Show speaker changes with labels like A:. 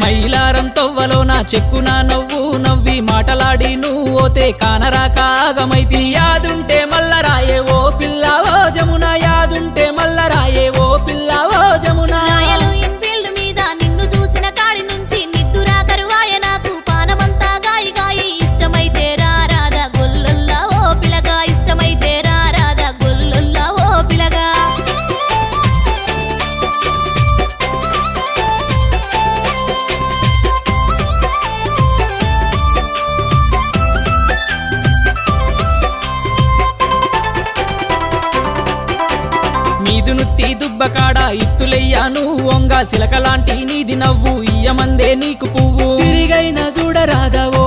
A: మైలారం తొవ్వలో నా చెక్కున నవ్వు నవ్వి మాటలాడి నువ్వోతే కానరాక ఆగమైతి యాదుంటే మల్లరాయే ఓ పిల్ల ఓ జమున యాదుంటే మల్లరాయే ఓ పిల్ల ఓ జమున
B: రాయలు ఇన్ఫీల్డ్ మీద నిన్ను చూసిన కాడి నుంచి నిద్దురా కరువాయ నాకు పానమంతా గాయి గాయి ఇష్టమైతే రారాదా గొల్లొల్లా ఓ పిలగా ఇష్టమైతే రారాదా గొల్లొల్లా ఓ పిలగా
A: మీదునుత్తి దుబ్బకాడ ఇత్తులెయ్యాను వంగ సిలకలాంటి నీది నవ్వు ఇయ్యమందే నీకు పువ్వు తిరిగైనా చూడరాదా ఓ